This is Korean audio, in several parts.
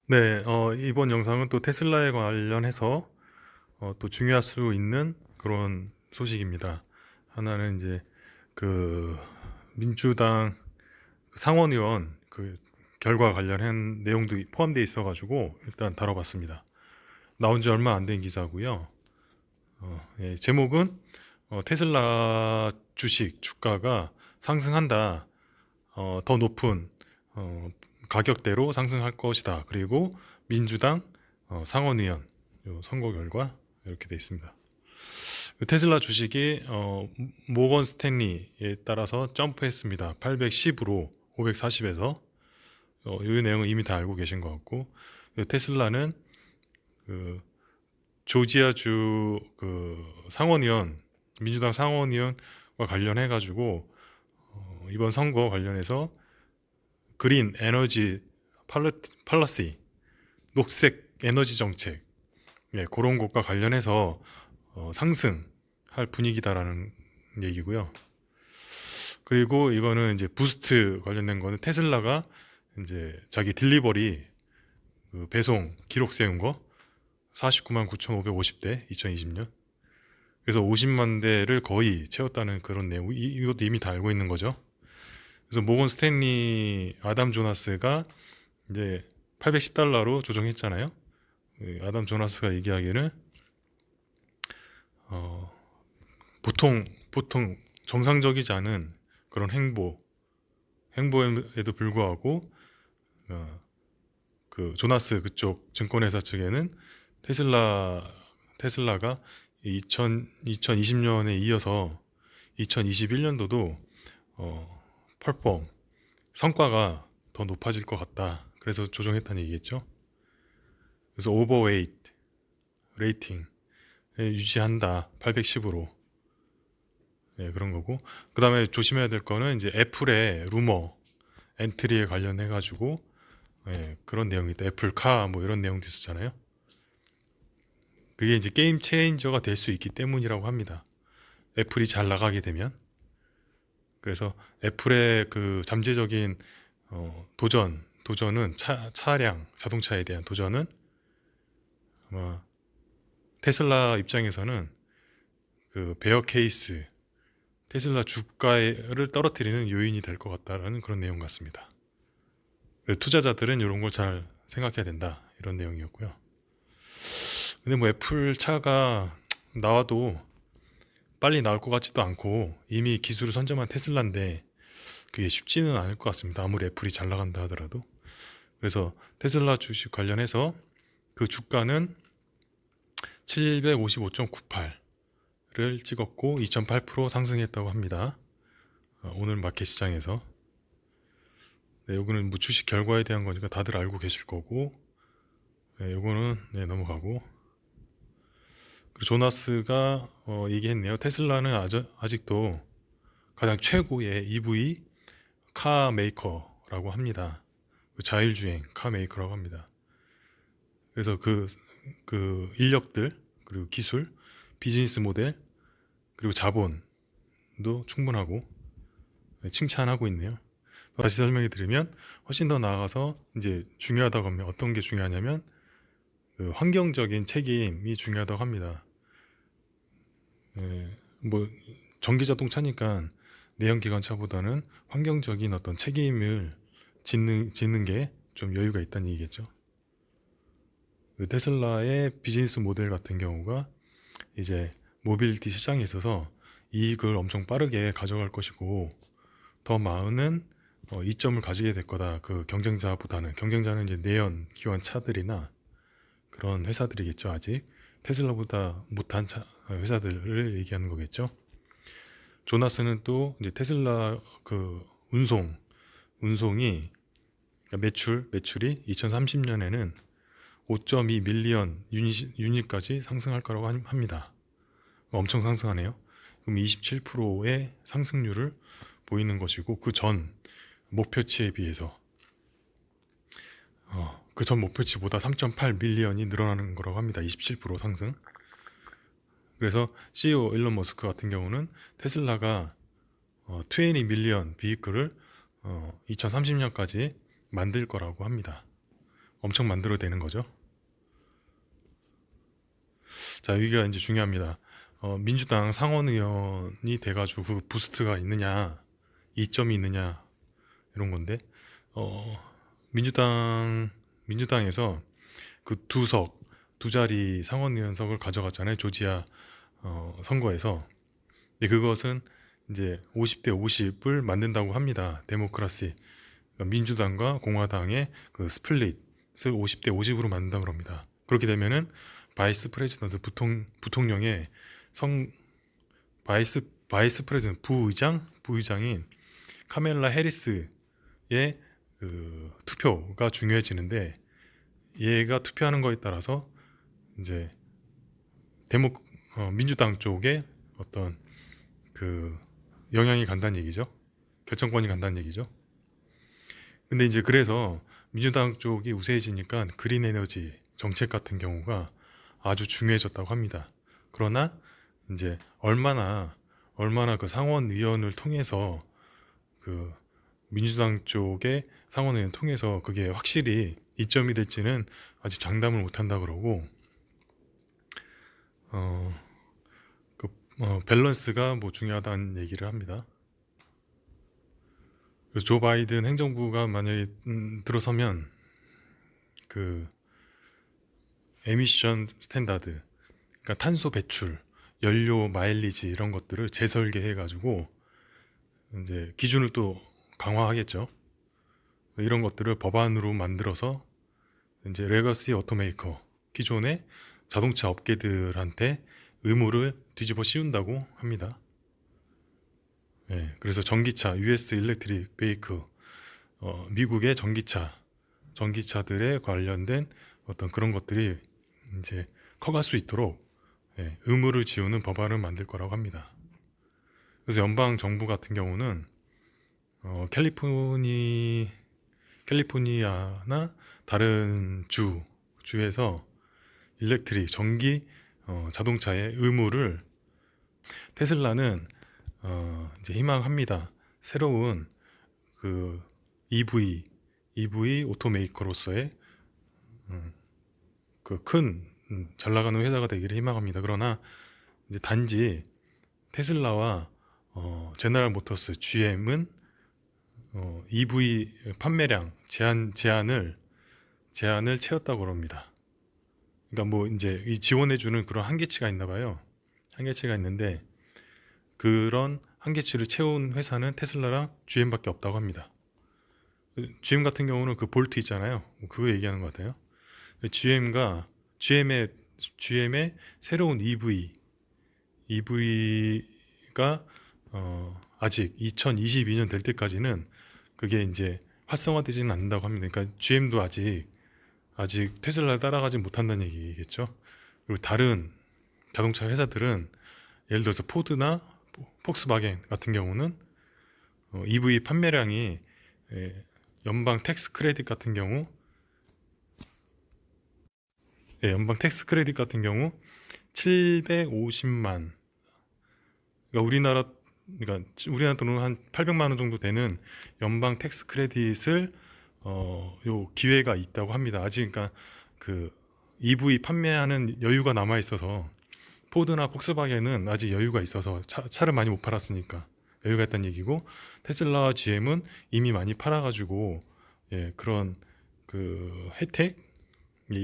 네, 이번 영상은 또 테슬라에 관련해서 또 중요할 수 있는 그런 소식입니다. 하나는 이제 그 민주당 상원의원 그 결과 관련한 내용도 포함되어 있어가지고 일단 다뤄봤습니다. 나온 지 얼마 안 된 기사고요. 예, 제목은 테슬라 주식 주가가 상승한다. 더 높은 어, 가격대로 상승할 것이다. 그리고 민주당 상원의원 요 선거 결과 이렇게 돼 있습니다. 그 테슬라 주식이 모건 스탠리에 따라서 점프했습니다. 810으로 540에서 이 내용은 이미 다 알고 계신 것 같고, 그 테슬라는 그 조지아주 그 상원의원 민주당 상원의원과 관련해 가지고 이번 선거 관련해서 그린 에너지 팔러시 녹색 에너지 정책, 예, 그런 것과 관련해서 상승할 분위기다라는 얘기고요. 그리고 이거는 이제 부스트 관련된 거는 테슬라가 이제 자기 딜리버리 그 배송 기록 세운 거 49만 9,550대 2020년. 그래서 50만 대를 거의 채웠다는 그런 내용. 이것도 이미 다 알고 있는 거죠. 그래서 모건 스탠리 아담 조나스가 이제 810달러로 조정했잖아요. 아담 조나스가 얘기하기에는 어, 보통 정상적이지 않은 그런 행보에도 불구하고 어, 그 조나스 그쪽 증권회사 측에는 테슬라 테슬라가 2020년에 이어서 2021년도도 펄폼 성과가 더 높아질 것 같다. 그래서 조정했다는 얘기겠죠. 그래서 오버웨이트 레이팅 유지한다. 810으로. 예, 그런 거고. 그다음에 조심해야 될 거는 이제 애플의 루머 엔트리에 관련해 가지고 예, 그런 내용이 있다. 애플카 뭐 이런 내용도 있었잖아요. 그게 이제 게임 체인저가 될 수 있기 때문이라고 합니다. 애플이 잘 나가게 되면. 그래서 애플의 그 잠재적인 도전은 차량 자동차에 대한 도전은 아마 테슬라 입장에서는 그 베어 케이스 테슬라 주가를 떨어뜨리는 요인이 될 것 같다라는 그런 내용 같습니다. 투자자들은 이런 걸 잘 생각해야 된다 이런 내용이었고요. 근데 뭐 애플 차가 나와도 빨리 나올 것 같지도 않고 이미 기술을 선점한 테슬라인데 그게 쉽지는 않을 것 같습니다. 아무리 애플이 잘 나간다 하더라도. 그래서 테슬라 주식 관련해서 그 주가는 755.98를 찍었고 2.8% 상승했다고 합니다. 오늘 마켓 시장에서. 네, 요거는 뭐 주식 결과에 대한 거니까 다들 알고 계실 거고, 네, 요거는 네, 넘어가고. 그리고 조나스가 얘기했네요. 테슬라는 아직도 가장 최고의 EV 카 메이커라고 합니다. 그 자율주행 카 메이커라고 합니다. 그래서 그 인력들, 그리고 기술, 비즈니스 모델, 그리고 자본도 충분하고 네, 칭찬하고 있네요. 다시 설명해 드리면 훨씬 더 나아가서 이제 중요하다고 하면 어떤 게 중요하냐면 그 환경적인 책임이 중요하다고 합니다. 뭐 전기 자동차니까 내연기관차보다는 환경적인 어떤 책임을 짓는 게 좀 여유가 있다는 얘기겠죠. 그 테슬라의 비즈니스 모델 같은 경우가 이제 모빌리티 시장에 있어서 이익을 엄청 빠르게 가져갈 것이고 더 많은 이점을 가지게 될 거다. 그 경쟁자보다는 경쟁자는 이제 내연 기관 차들이나 그런 회사들이겠죠. 아직 테슬라보다 못한 회사들을 얘기하는 거겠죠. 조나스는 또 이제 테슬라 그 운송이 그러니까 매출이 2030년에는 5.2 밀리언 유닛까지 상승할 거라고 합니다. 엄청 상승하네요. 그럼 27%의 상승률을 보이는 것이고 그 전 목표치에 비해서 그 전 목표치보다 3.8 밀리언이 늘어나는 거라고 합니다. 27% 상승. 그래서 CEO 일론 머스크 같은 경우는 테슬라가 20 밀리언 비이클을 2030년까지 만들 거라고 합니다. 엄청 만들어내는 거죠. 자, 여기가 이제 중요합니다. 민주당 상원 의원이 돼가지고 그 부스트가 있느냐, 이점이 있느냐 이런 건데, 어, 민주당에서 그 두 자리 상원 의원석을 가져갔잖아요. 조지아 선거에서. 근데 그것은 이제 50대 50을 만든다고 합니다. 데모크라시. 그러니까 민주당과 공화당의 그 스플릿을 50대 50으로 만든다고 합니다. 그렇게 되면은 바이스 프레지던트 부통령의 성 바이스 프레지던트 부의장인 카멜라 해리스의 그 투표가 중요해지는데, 얘가 투표하는 거에 따라서 이제 민주당 쪽에 어떤 그 영향이 간다는 얘기죠. 결정권이 간다는 얘기죠. 근데 이제 그래서 민주당 쪽이 우세해지니까 그린 에너지 정책 같은 경우가 아주 중요해졌다고 합니다. 그러나 이제 얼마나 그 상원 의원을 통해서 그 민주당 쪽의 상원 의원 통해서 그게 확실히 이점이 될지는 아직 장담을 못 한다 그러고, 어, 밸런스가 뭐 중요하다는 얘기를 합니다. 그래서 조 바이든 행정부가 만약에 들어서면 그 에미션 스탠다드, 그러니까 탄소 배출, 연료 마일리지 이런 것들을 재설계해 가지고 이제 기준을 또 강화하겠죠. 이런 것들을 법안으로 만들어서 이제 레거시 오토메이커, 기존의 자동차 업계들한테 의무를 뒤집어 씌운다고 합니다. 예, 그래서 전기차, US 일렉트릭 베이클, 미국의 전기차들에 관련된 어떤 그런 것들이 이제 커갈 수 있도록, 예, 의무를 지우는 법안을 만들 거라고 합니다. 그래서 연방 정부 같은 경우는 캘리포니아나 다른 주에서 일렉트릭 전기 자동차의 의무를, 테슬라는 이제 희망합니다. 새로운 그 EV 오토메이커로서의 그 큰 잘 나가는 회사가 되기를 희망합니다. 그러나 이제 단지 테슬라와 제너럴 모터스 GM은 EV 판매량 제한을 채웠다고 합니다. 그러니까 뭐 이제 이 지원해주는 그런 한계치가 있나 봐요. 한계치가 있는데 그런 한계치를 채운 회사는 테슬라랑 GM밖에 없다고 합니다. GM 같은 경우는 그 볼트 있잖아요. 그거 얘기하는 것 같아요. GM의 새로운 EV가 아직 2022년 될 때까지는 그게 이제 활성화되지는 않는다고 합니다. 그러니까 GM도 아직 테슬라를 따라가지 못한다는 얘기겠죠. 그리고 다른 자동차 회사들은 예를 들어서 포드나 폭스바겐 같은 경우는 EV 판매량이 연방 텍스 크레딧 같은 경우 750만, 우리나라 돈으로 한 800만 원 정도 되는 연방 텍스 크레딧을 요 기회가 있다고 합니다. 아직 그러니까 그 EV 판매하는 여유가 남아 있어서, 포드나 폭스바겐은 아직 여유가 있어서 차를 많이 못 팔았으니까 여유가 있다는 얘기고, 테슬라와 GM은 이미 많이 팔아가지고, 예, 그런 그 혜택, 예,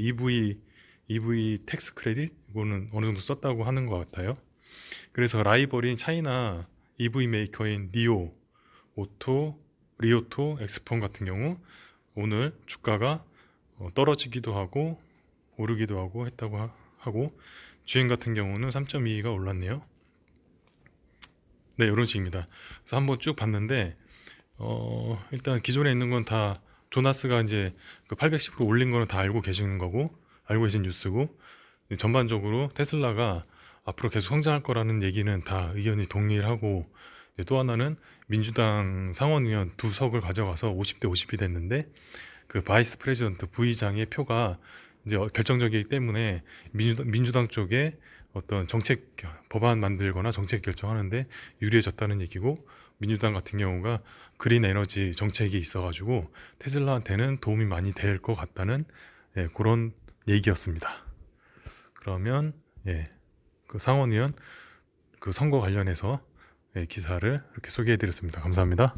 EV 텍스 크레딧 이거는 어느 정도 썼다고 하는 것 같아요. 그래서 라이벌인 차이나 EV 메이커인 리오토, 엑스폰 같은 경우 오늘 주가가 떨어지기도 하고 오르기도 하고 했다고 하고, GM 같은 경우는 3.22가 올랐네요. 네, 이런 식입니다. 그래서 한번 쭉 봤는데 일단 기존에 있는 건 다 조나스가 이제 그 810% 올린 거는 다 알고 계시는 거고, 알고 계신 뉴스고, 전반적으로 테슬라가 앞으로 계속 성장할 거라는 얘기는 다 의견이 동일하고, 또 하나는 민주당 상원의원 두 석을 가져가서 50대 50이 됐는데 그 바이스 프레지던트 부의장의 표가 이제 결정적이기 때문에 민주당 쪽에 어떤 정책 법안 만들거나 정책 결정하는데 유리해졌다는 얘기고, 민주당 같은 경우가 그린 에너지 정책이 있어가지고 테슬라한테는 도움이 많이 될 것 같다는 그런 얘기였습니다. 그러면 그 상원 의원 그 선거 관련해서 기사를 이렇게 소개해드렸습니다. 감사합니다.